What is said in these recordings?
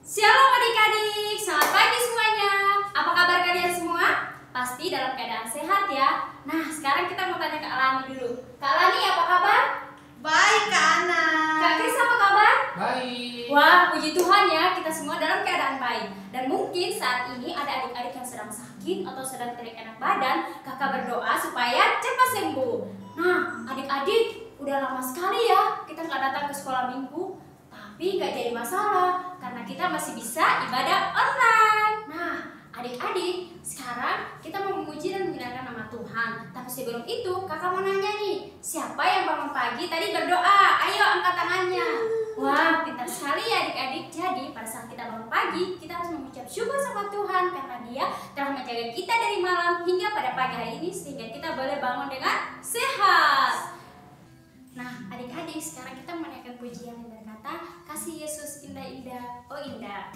Shalom adik-adik, selamat pagi semuanya. Apa kabar kalian semua? Pasti dalam keadaan sehat ya. Nah, sekarang kita mau tanya Kak Lani dulu. Kak Lani, apa kabar? Baik Kak Ana. Kak Kris, apa kabar? Baik. Wah, puji Tuhan ya, kita semua dalam keadaan baik. Dan mungkin saat ini ada adik-adik yang sedang sakit atau sedang tidak enak badan. Kakak berdoa supaya cepat sembuh. Nah, adik-adik, udah lama sekali ya kita nggak datang ke sekolah minggu. Tapi nggak jadi masalah, karena kita masih bisa ibadah online. Nah, adik-adik, sekarang kita mau memuji dan menghinakan nama Tuhan. Tapi sebelum itu, kakak mau nanya nih, siapa yang bangun pagi tadi berdoa? Ayo angkat tangannya. Wah, pintar sekali ya adik-adik. Jadi, pada saat kita bangun pagi, kita harus mengucap syukur sama Tuhan karena Dia telah menjaga kita dari malam hingga pada pagi hari ini sehingga kita boleh bangun dengan sehat. Nah, adik-adik, sekarang kita menaikkan pujian yang berkata, kasih Yesus indah-indah, oh indah.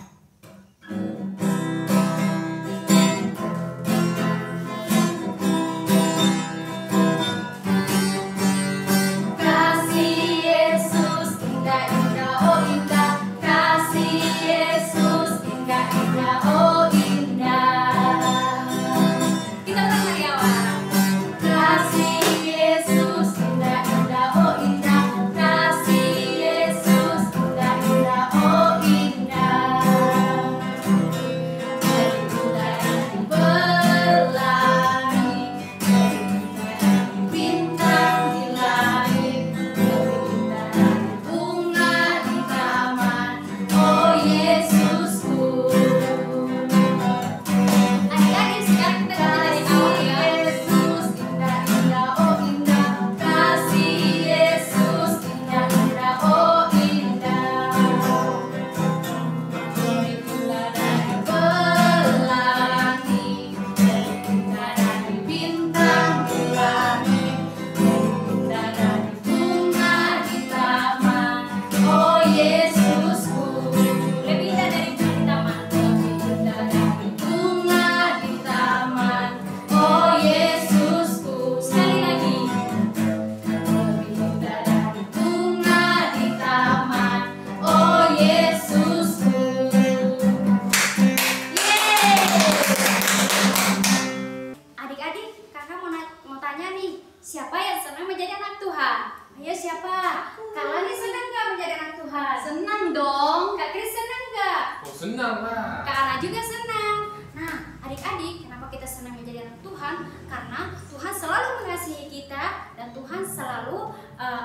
Siapa yang senang menjadi anak Tuhan? Ayo siapa? Kak Lani senang nggak menjadi anak Tuhan? Senang dong. Kak Kris senang nggak? Oh, senang lah. Kak Ana juga senang. Nah, adik-adik, kenapa kita senang menjadi anak Tuhan? Karena Tuhan selalu mengasihi kita dan Tuhan selalu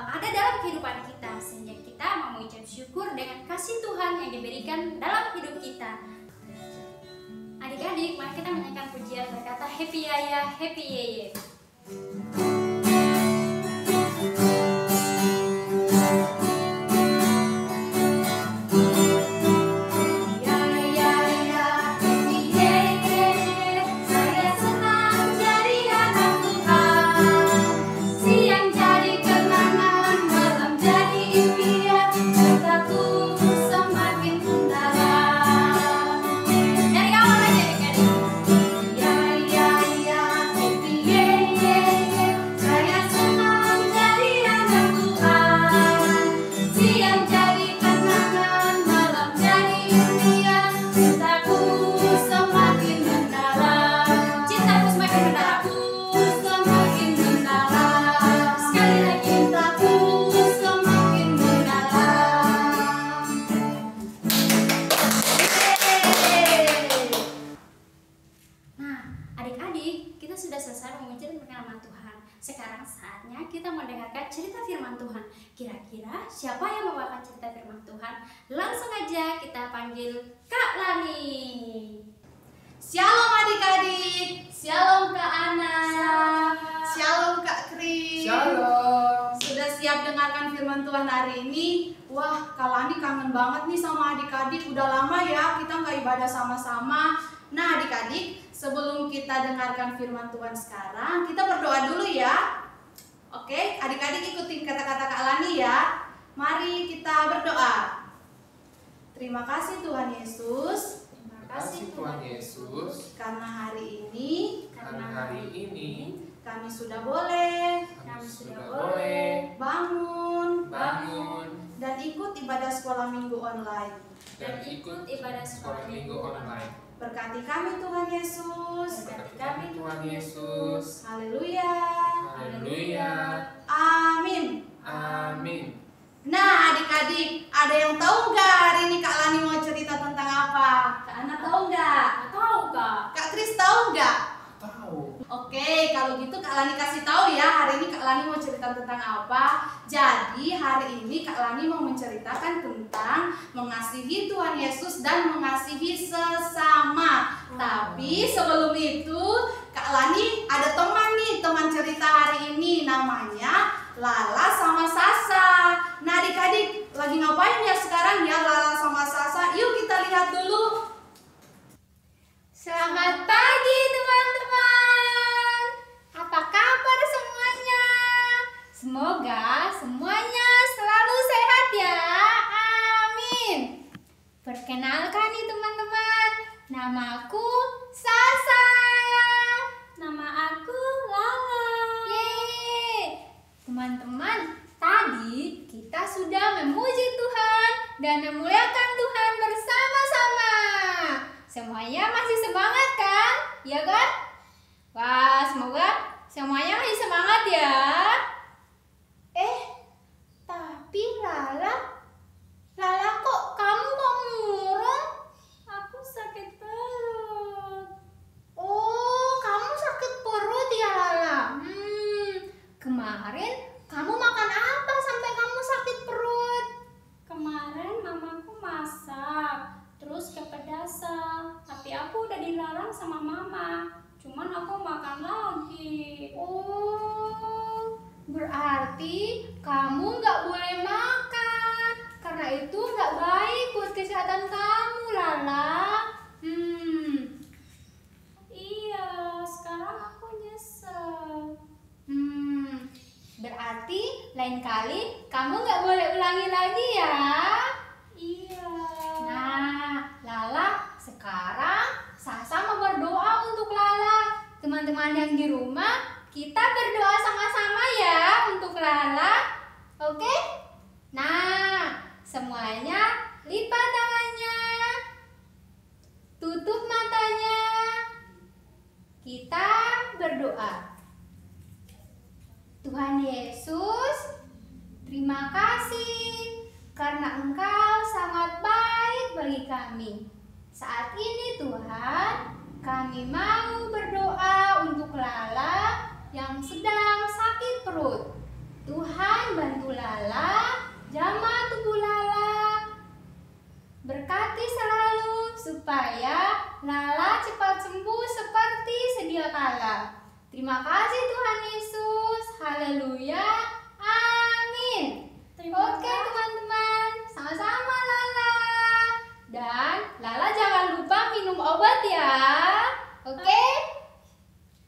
ada dalam kehidupan kita sehingga kita mau mengucap syukur dengan kasih Tuhan yang diberikan dalam hidup kita. Adik-adik, mari kita menyanyikan pujian berkata Happy Yaya, Happy Yeye. Sekarang saatnya kita mendengarkan cerita firman Tuhan. Kira-kira siapa yang membawakan cerita firman Tuhan? Langsung aja kita panggil Kak Lani. Shalom adik-adik. Shalom Kak Ana. Shalom Kak Kris. Shalom. Sudah siap dengarkan firman Tuhan hari ini? Wah, Kak Lani kangen banget nih sama adik-adik. Udah lama ya kita nggak ibadah sama-sama. Nah adik-adik, sebelum kita dengarkan firman Tuhan sekarang, kita berdoa dulu ya. Oke, adik-adik ikutin kata-kata Kak Lani ya. Mari kita berdoa. Terima kasih Tuhan Yesus. Terima kasih Tuhan Yesus. Karena hari ini kami sudah boleh boleh bangun bangun dan ikut ibadah sekolah minggu online. Dan ikut ibadah sekolah minggu online. Berkati kami Tuhan Yesus. Berkati kami Tuhan Yesus. Haleluya. Haleluya. Amin. Amin. Nah adik-adik, ada yang tahu nggak hari ini Kak Lani mau cerita tentang apa? Kak Ana tahu nggak? Nggak tahu Kak. Kak Kris tahu nggak? Tahu. Oke, kalau gitu Kak Lani kasih tahu ya, hari ini Kak Lani mau cerita tentang apa. Jadi hari ini Kak Lani mau menceritakan tentang mengasihi Tuhan Yesus dan mengasihi sesama. Tapi sebelum itu Kak Lani ada teman nih, teman cerita hari ini namanya Lala sama Sasa. Nah adik-adik lagi ngapain ya sekarang ya Lala sama Sasa? Yuk kita lihat dulu. Selamat pagi teman-teman. Apa kabar semuanya? Semoga semuanya selalu sehat ya. Amin. Perkenalkan nih teman-teman, namaku Sasa. Nama aku Lala. Yeay. Teman-teman, tadi kita sudah memuji Tuhan dan memuliakan Tuhan bersama-sama. Semuanya masih semangat kan? Ya kan? Wah, semoga semuanya masih semangat ya. Tapi Lala kok kamu kok murung? Aku sakit perut. Oh, kamu sakit perut ya Lala? Kemarin kamu makan apa sampai kamu sakit perut? Kemarin mamaku masak, terus kepedasan. Tapi aku udah dilarang sama mama. Cuman aku makan lagi. Oh, berarti kamu nggak boleh makan. Karena itu nggak baik buat kesehatan kamu, Lala. Iya, sekarang aku nyesel. Berarti lain kali kamu nggak boleh ulangi lagi ya. Iya. Nah, Lala, sekarang Sasa mau berdoa untuk Lala. Teman-teman yang di rumah, kita berdoa sama-sama ya untuk Lala. Oke? Nah, semuanya lipat tangannya. Tutup matanya. Kita berdoa. Tuhan Yesus, terima kasih karena Engkau sangat baik bagi kami. Saat ini Tuhan, kami mau berdoa untuk Lala yang sedang sakit perut. Tuhan bantu Lala, jamah tubuh Lala. Berkati selalu supaya Lala cepat sembuh seperti sedia kala. Terima kasih Tuhan Yesus. Haleluya. Amin. Oke teman-teman, sama-sama Lala. Dan Lala jangan lupa minum obat ya. Oke?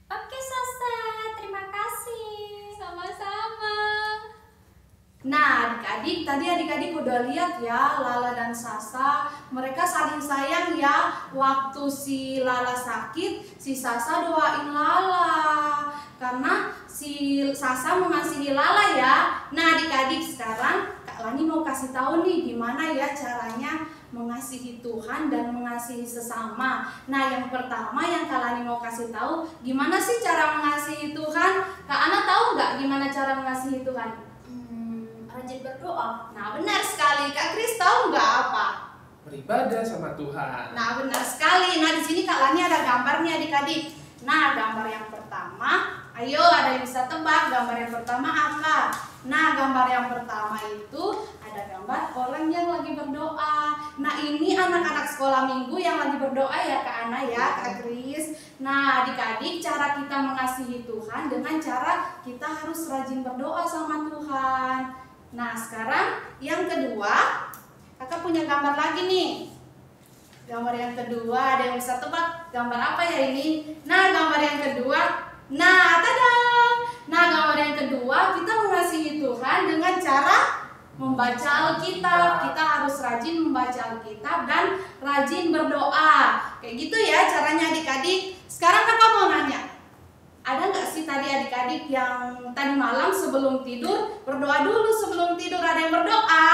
Oke Sasa, terima kasih. Sama-sama. Nah adik-adik, tadi adik-adik udah lihat ya Lala dan Sasa, mereka saling sayang ya. Waktu si Lala sakit, si Sasa doain Lala karena si Sasa mengasihi Lala ya. Nah adik-adik, sekarang Kak Lani mau kasih tahu nih gimana ya caranya mengasihi Tuhan dan mengasihi sesama. Nah yang pertama yang Kak Lani mau kasih tahu, gimana sih cara mengasihi Tuhan? Kak Ana tahu nggak gimana cara mengasihi Tuhan? Rajin berdoa. Nah benar sekali. Kak Kris tahu nggak apa? Beribadah sama Tuhan. Nah benar sekali. Nah di sini Kak Lani ada gambarnya adik-adik. Nah gambar yang pertama, ayo ada yang bisa tebak gambar yang pertama apa? Nah gambar yang pertama itu ada gambar orang yang lagi berdoa. Nah ini anak-anak sekolah minggu yang lagi berdoa ya Kak Ana ya, Kak Kris. Nah adik-adik, cara kita mengasihi Tuhan dengan cara kita harus rajin berdoa sama Tuhan. Nah sekarang yang kedua, kakak punya gambar lagi nih. Gambar yang kedua, ada yang bisa tebak gambar apa ya ini? Nah gambar yang kedua, nah tada! Nah gambar yang kedua, kita mengasihi Tuhan dengan cara membaca Alkitab. Kita harus rajin membaca Alkitab dan rajin berdoa. Kayak gitu ya caranya adik-adik. Sekarang kakak mau nanya, ada nggak sih tadi adik-adik yang tadi malam sebelum tidur berdoa dulu sebelum tidur? Ada yang berdoa?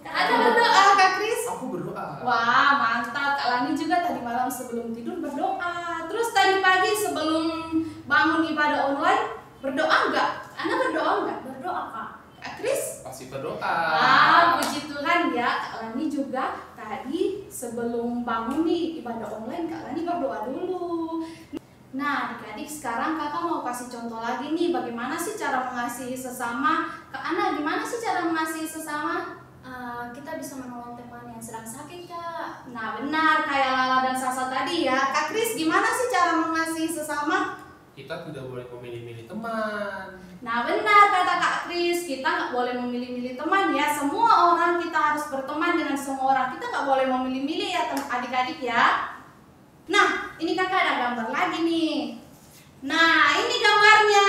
Ada berdoa, Kak Kris? Aku berdoa. Wah, mantap. Kak Lani juga tadi malam sebelum tidur berdoa. Terus tadi pagi sebelum bangun ibadah online berdoa nggak? Anda berdoa nggak? Berdoa, Kak. Kak Kris? Pasti berdoa. Puji Tuhan ya. Kak Lani juga tadi sebelum bangun nih ibadah online, Kak Lani berdoa dulu. Nah, adik-adik sekarang kakak mau kasih contoh lagi nih, bagaimana sih cara mengasihi sesama? Kak Ana, gimana sih cara mengasihi sesama? Kita bisa menolong teman yang sedang sakit, Kak. Nah, benar, kayak Lala dan Sasa tadi ya. Kak Kris, gimana sih cara mengasihi sesama? Kita tidak boleh memilih-milih teman. Nah, benar kata Kak Kris, kita nggak boleh memilih-milih teman ya. Semua orang kita harus berteman dengan semua orang. Kita nggak boleh memilih-milih ya adik-adik ya. Nah, ini kakak ada gambar lagi nih. Nah, ini gambarnya.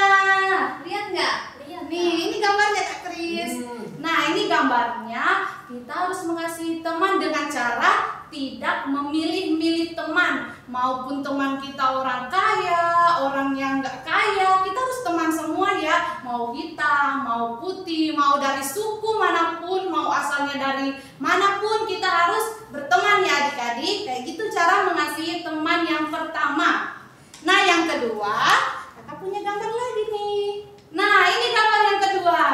Lihat nggak? Lihat, Nih, ini gambarnya Kak Kris. Nah, ini gambarnya. Kita harus mengasihi teman dengan cara tidak memilih-milih teman. Maupun teman kita orang kaya, orang yang nggak kaya, kita harus teman semua ya. Mau hitam, mau putih, mau dari suku manapun, mau asalnya dari manapun, kita harus berteman ya adik-adik. Kayak gitu cara mengasihi teman yang pertama. Nah, yang kedua, kakak punya gambar lagi nih. Nah, ini gambar yang kedua.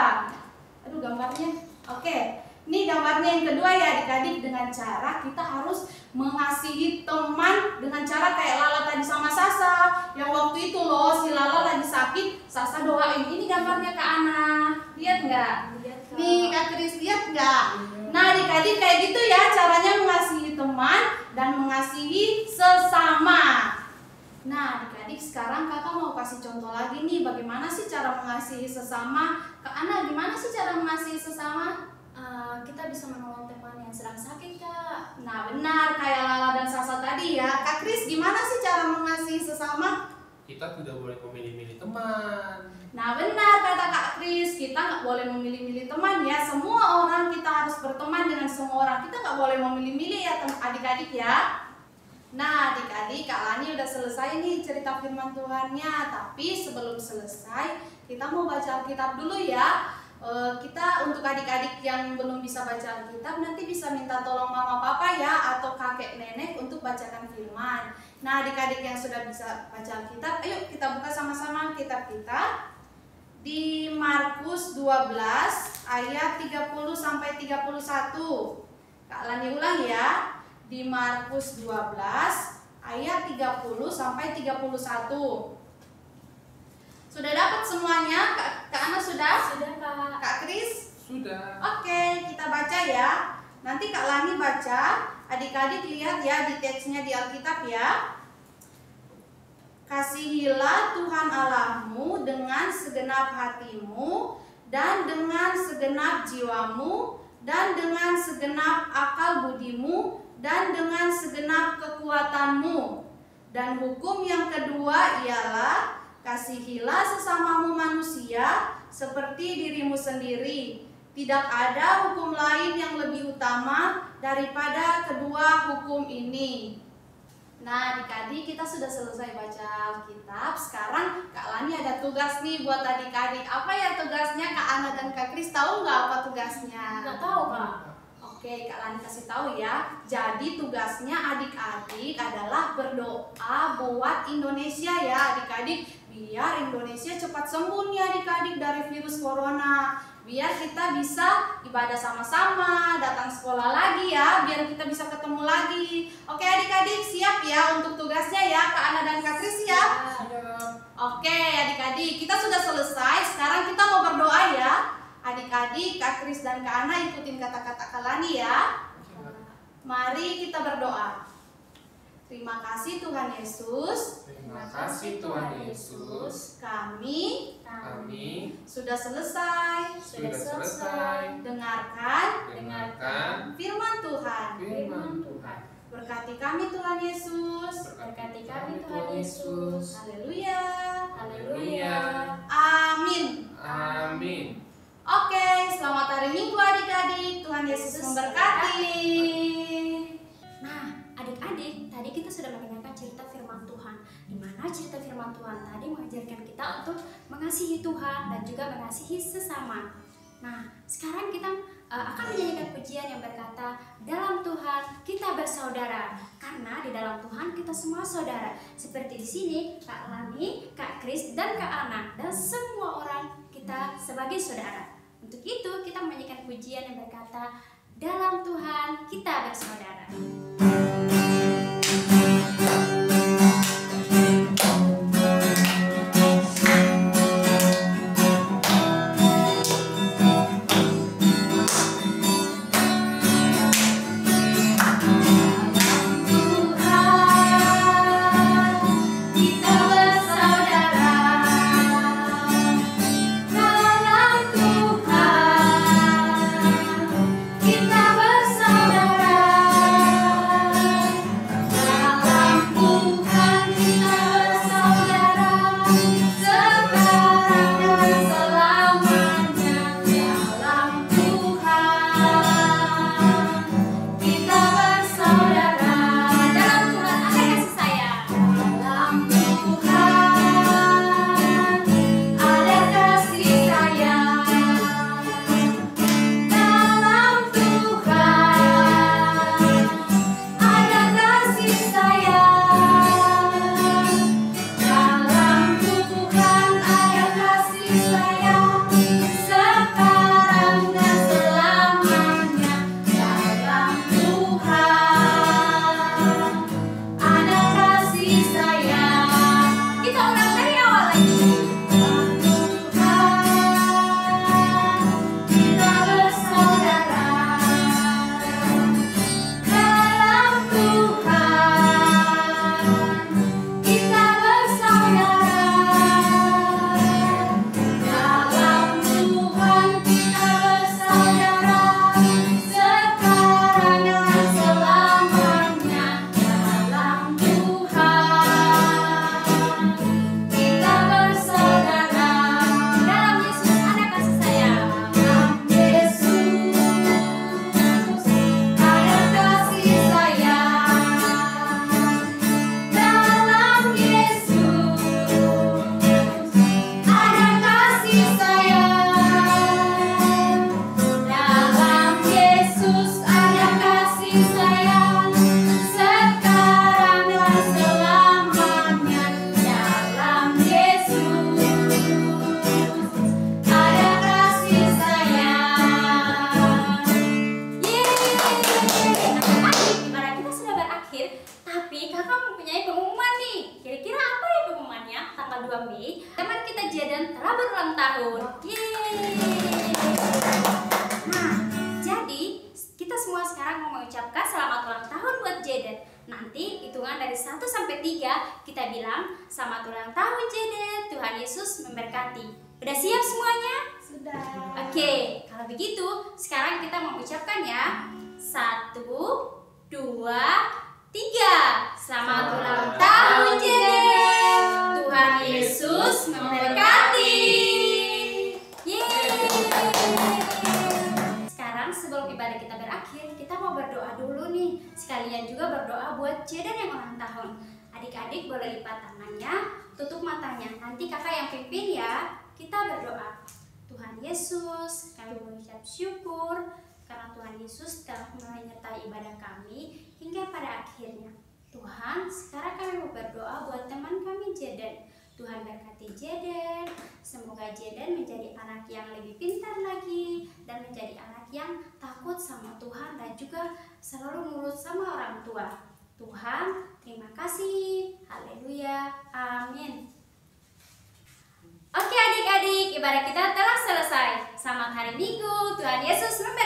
Aduh, gambarnya. Oke. Ini gambarnya yang kedua ya adik-adik, dengan cara kita harus mengasihi teman dengan cara kayak Lala tadi sama Sasa. Yang waktu itu loh si Lala lagi sakit, Sasa doain. Ini gambarnya Kak Ana. Lihat nggak? Lihat, Kak. Nih Kak Kris, lihat nggak? Nah adik-adik kayak gitu ya caranya mengasihi teman dan mengasihi sesama. Nah adik-adik sekarang kakak mau kasih contoh lagi nih, bagaimana sih cara mengasihi sesama? Kak Ana, gimana sih cara mengasihi sesama? Kita bisa menolong teman yang sedang sakit, Kak. Nah benar, kayak Lala dan Sasa tadi ya. Kak Kris, gimana sih cara mengasihi sesama? Kita tidak boleh memilih-milih teman. Nah benar kata Kak Kris, kita nggak boleh memilih-milih teman ya. Semua orang kita harus berteman dengan semua orang. Kita nggak boleh memilih-milih ya adik-adik ya. Nah adik-adik, Kak Lani udah selesai nih cerita firman Tuhannya. Tapi sebelum selesai, kita mau baca Alkitab dulu ya. Kita untuk adik-adik yang belum bisa baca Alkitab nanti bisa minta tolong mama papa ya atau kakek nenek untuk bacakan firman. Nah adik-adik yang sudah bisa baca Alkitab, ayo kita buka sama-sama Alkitab kita di Markus 12 ayat 30 sampai 31. Kak Lani ulang ya, di Markus 12 ayat 30 sampai 31. Sudah dapat semuanya? Kak Ana sudah? Sudah, Kak. Kak Kris? Sudah. Oke, kita baca ya. Nanti Kak Lani baca, adik-adik lihat ya di teksnya di Alkitab ya. Kasihilah Tuhan Allahmu dengan segenap hatimu dan dengan segenap jiwamu dan dengan segenap akal budimu dan dengan segenap kekuatanmu. Dan hukum yang kedua ialah kasihilah sesamamu manusia seperti dirimu sendiri. Tidak ada hukum lain yang lebih utama daripada kedua hukum ini. Nah adik-adik, kita sudah selesai baca Alkitab. Sekarang Kak Lani ada tugas nih buat adik-adik. Apa ya tugasnya? Kak Ana dan Kak Kris tahu nggak apa tugasnya? Nggak tahu, Kak. Oke, Kak Lani kasih tahu ya. Jadi tugasnya adik-adik adalah berdoa buat Indonesia ya adik-adik. Biar Indonesia cepat sembuh nih adik-adik dari virus corona. Biar kita bisa ibadah sama-sama, datang sekolah lagi ya. Biar kita bisa ketemu lagi. Oke adik-adik, siap ya untuk tugasnya ya. Kak Ana dan Kak Kris siap? Oke adik-adik, kita sudah selesai. Sekarang kita mau berdoa ya. Adik-adik, Kak Kris dan Kak Ana ikutin kata-kata Kak Lani ya. Mari kita berdoa. Terima kasih Tuhan Yesus. Terima kasih Tuhan Yesus. Kami sudah selesai dengarkan firman Tuhan. Berkati kami Tuhan Yesus. Berkati kami Tuhan Yesus. Haleluya. Haleluya. Amin. Amin. Oke, selamat hari Minggu adik-adik. Tuhan Yesus memberkati. Nah, adik-adik, tadi kita sudah mendengarkan cerita firman firman Tuhan. Di mana cerita firman Tuhan tadi mengajarkan kita untuk mengasihi Tuhan dan juga mengasihi sesama. Nah, sekarang kita akan menyanyikan pujian yang berkata, dalam Tuhan kita bersaudara. Karena di dalam Tuhan kita semua saudara. Seperti di sini Kak Lani, Kak Kris, dan Kak Ana, dan semua orang kita sebagai saudara. Untuk itu kita menyanyikan pujian yang berkata, dalam Tuhan kita bersaudara. Nanti hitungan dari 1 sampai 3 kita bilang selamat ulang tahun Jaden, Tuhan Yesus memberkati. Udah siap semuanya? Sudah. Oke, kalau begitu sekarang kita mau ucapkan ya. 1, 2, 3. Selamat ulang tahun Jaden, Tuhan Yesus memberkati. Yeay. Sekarang sebelum ibadah kita berakhir, kita mau berdoa dulu nih. Sekalian juga berdoa buat Jaden yang ulang tahun. Adik-adik boleh lipat tangannya, tutup matanya. Nanti kakak yang pimpin ya. Kita berdoa. Tuhan Yesus, kami mengucap syukur karena Tuhan Yesus telah menyertai ibadah kami hingga pada akhirnya. Tuhan, sekarang kami mau berdoa buat teman kami Jaden. Tuhan berkati Jaden, semoga Jaden menjadi anak yang lebih pintar lagi dan menjadi anak yang takut sama Tuhan dan juga selalu nurut sama orang tua. Tuhan, terima kasih. Haleluya. Amin. Oke adik-adik, ibadah kita telah selesai. Selamat hari Minggu. Tuhan Yesus memberkati.